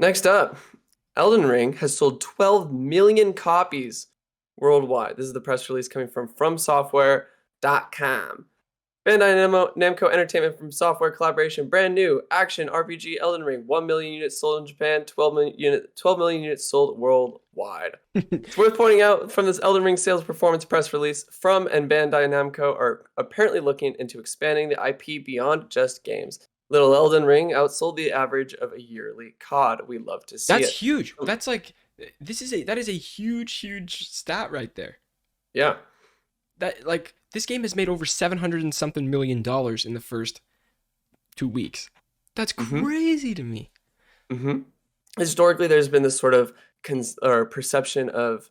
Next up, Elden Ring has sold 12 million copies worldwide. This is the press release coming from FromSoftware.com. Bandai Namco Entertainment from Software Collaboration, brand new action RPG Elden Ring. 1 million units sold in Japan, 12 million units sold worldwide. It's worth pointing out from this Elden Ring sales performance press release, From and Bandai Namco are apparently looking into expanding the IP beyond just games. Little Elden Ring outsold the average of a yearly COD. We love to see That's it. huge. That's like that is a huge stat right there. Yeah. That like this game has made over 700 and something $1 million in the first 2 weeks. That's Mm-hmm. crazy to me. Mm-hmm. Historically, there's been this sort of perception of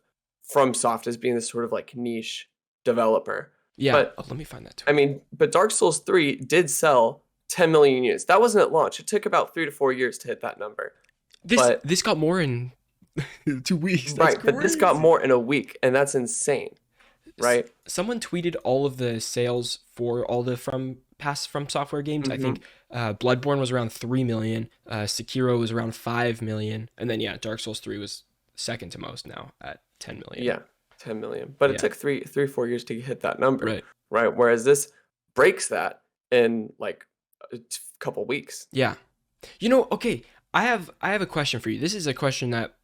FromSoft as being this sort of like niche developer. Yeah. But Oh, let me find that I tweet. mean, but Dark Souls 3 did sell 10 million units. That wasn't at launch. It took about 3 to 4 years to hit that number. This But this got more in 2 weeks. That's right, but this got crazy. more in a week, and that's insane, right? Someone tweeted all of the sales for all the from software games. I Mm-hmm. think Bloodborne was around 3 million, Sekiro was around 5 million, and then yeah, Dark Souls 3 was second to most now at 10 million. Yeah, 10 million. But it Yeah, took 4 years to hit that number, right. right? Whereas this breaks that in like a couple weeks. Yeah. Okay, I have a question for you. This is a question that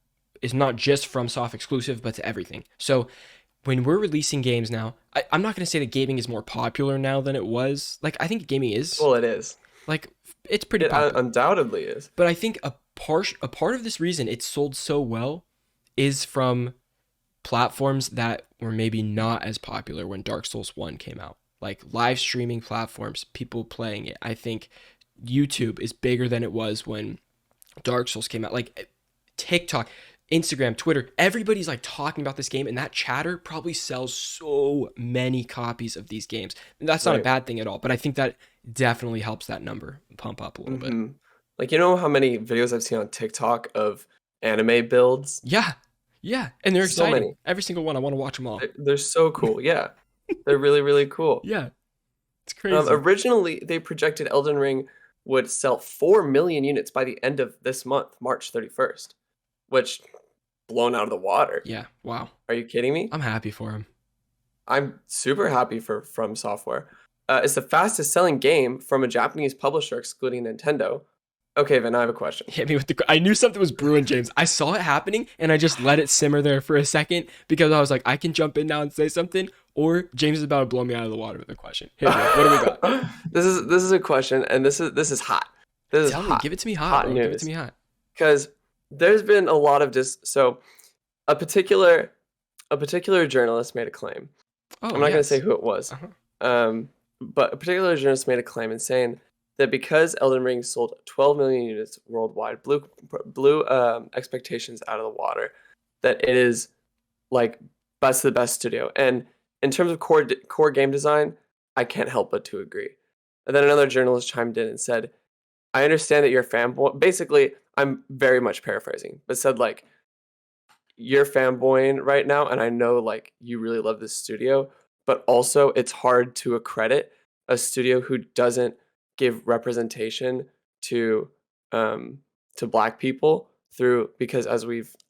is not just from soft exclusive, but to everything. So when we're releasing games now, I'm not gonna say that gaming is more popular now than it was. Like I think gaming is Well, it is. like it's pretty It popular. undoubtedly is. But I think a part of this reason it's sold so well is from platforms that were maybe not as popular when Dark Souls 1 came out. Like live streaming platforms, people playing it. I think YouTube is bigger than it was when Dark Souls came out. Like TikTok, Instagram, Twitter, everybody's like talking about this game, and that chatter probably sells so many copies of these games. And that's not a Right. bad thing at all, but I think that definitely helps that number pump up a little bit. Mm-hmm. Like, you know how many videos I've seen on TikTok of anime builds? Yeah, yeah, and they're So exciting. many. Every single one, I want to watch them all. They're so cool. Yeah. They're really, really cool. Yeah, it's crazy. Originally, they projected Elden Ring would sell 4 million units by the end of this month, March 31st, which blown out of the water. Yeah, wow. Are you kidding me? I'm happy for him. I'm super happy for From Software. It's the fastest selling game from a Japanese publisher, excluding Nintendo. Okay, Vin, I have a question. Hit me with the. I knew something was brewing, James. I saw it happening, and I just let it simmer there for a second because I was like, I can jump in now and say something, or James is about to blow me out of the water with a question. Hit me. What do we got? This is a question, and this is hot. This is Tell me. hot. Give it to me hot, Hot bro. Give it to news. me hot. Because there's been a lot of so a particular journalist made a claim. Oh, I'm not going to say yes. who it was, Uh-huh. but a particular journalist made a claim in saying that because Elden Ring sold 12 million units worldwide, blew expectations out of the water, that it is like best of the best studio. And in terms of core game design, I can't help but to agree. And then another journalist chimed in and said, "I understand that you're a fanboy." Basically, I'm very much paraphrasing, but said like, "You're fanboying right now, and I know like you really love this studio, but also it's hard to accredit a studio who doesn't give representation to black people through because as I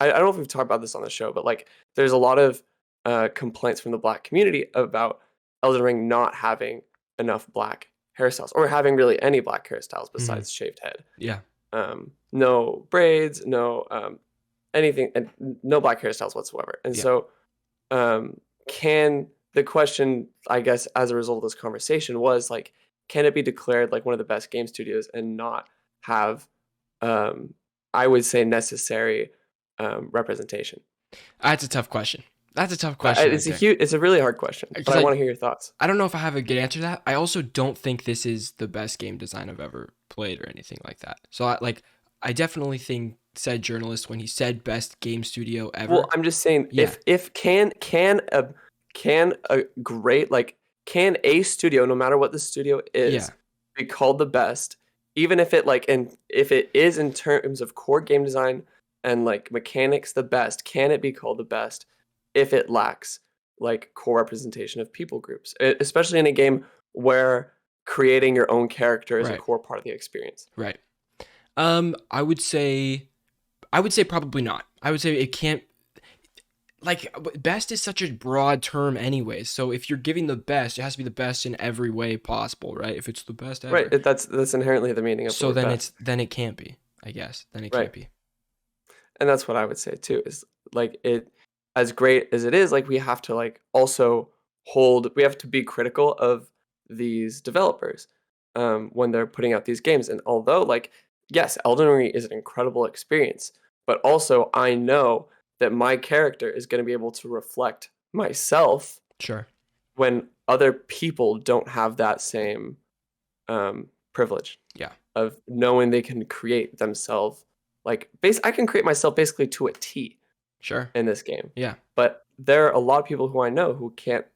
don't know if we've talked about this on the show, but like there's a lot of complaints from the black community about Elden Ring not having enough black hairstyles or having really any black hairstyles Hmm. besides shaved head. Yeah. No braids, no anything, and no black hairstyles whatsoever. And Yeah. so, can the question, I guess, as a result of this conversation was like, can it be declared like one of the best game studios and not have, I would say, necessary representation? That's a tough question. That's a tough question right there. It's a really hard question, but Because I want to hear your thoughts. I don't know if I have a good answer to that. I also don't think this is the best game design I've ever played or anything like that. So I definitely think said journalist when he said best game studio Well, ever. I'm just saying, Yeah. if can a great like can a studio, no matter what the studio Yeah. is, be called the best, even if it like and if it is in terms of core game design and like mechanics the best, can it be called the best if it lacks like core representation of people groups, especially in a game where creating your own character is a Right. core part of the experience? Right. I would say I would say probably not. I would say it can't. Like, best is such a broad term anyways. So if you're giving the best, it has to be the best in every way possible, right? If it's the best Right. ever. That's inherently the meaning of the So word then best. it can't be, I guess. Then it Right. can't be. And that's what I would say too, is like it, as great as it is, like we have to like also we have to be critical of these developers when they're putting out these games. And although like, yes, Elden Ring is an incredible experience, but also I know that my character is going to be able to reflect myself Sure. when other people don't have that same privilege Yeah. of knowing they can create themselves. Like, I can create myself basically to a T Sure. in this game. Yeah. But there are a lot of people who I know who can't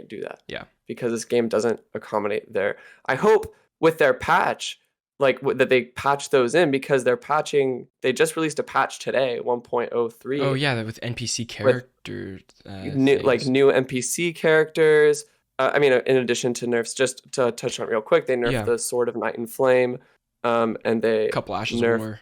do that. Yeah. Because this game doesn't accommodate their. I hope with their patch, like that they patch those in, because they're patching. They just released a patch today, 1.03. Oh yeah, with NPC with character like things. new NPC characters. I mean, in addition to nerfs, just to touch on it real quick, they nerfed Yeah. the Sword of Night and Flame, and they Couple Ashes of nerfed War.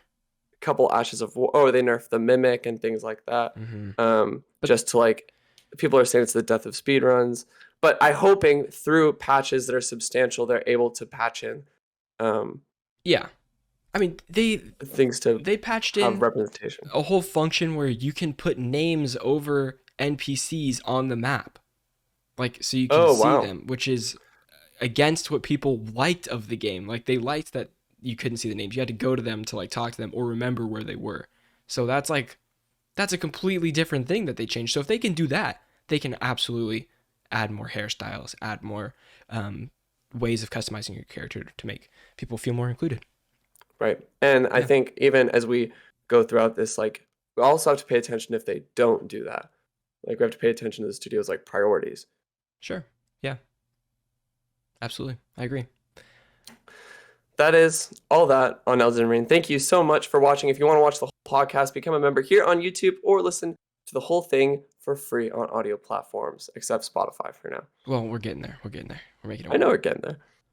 couple Ashes of War. Oh, they nerfed the Mimic and things like that. But Just to like, people are saying it's the death of speedruns. But I'm hoping through patches that are substantial, they're able to patch in yeah, I mean things to they patched have in representation. a whole function where you can put names over NPCs on the map, like so you can Oh see wow! them, which is against what people liked of the game. Like they liked that you couldn't see the names; you had to go to them to like talk to them or remember where they were. So that's a completely different thing that they changed. So if they can do that, they can absolutely add more hairstyles, add more ways of customizing your character to make people feel more included. Right. And I Yeah. think even as we go throughout this, like we also have to pay attention if they don't do that. Like we have to pay attention to the studio's like priorities. Sure. Yeah. Absolutely. I agree. That is all that on Elden Ring. Thank you so much for watching. If you want to watch the whole podcast, become a member here on YouTube or listen to the whole thing for free on audio platforms, except Spotify for now. Well, we're getting there. We're getting there. We're making it I work. know we're getting there.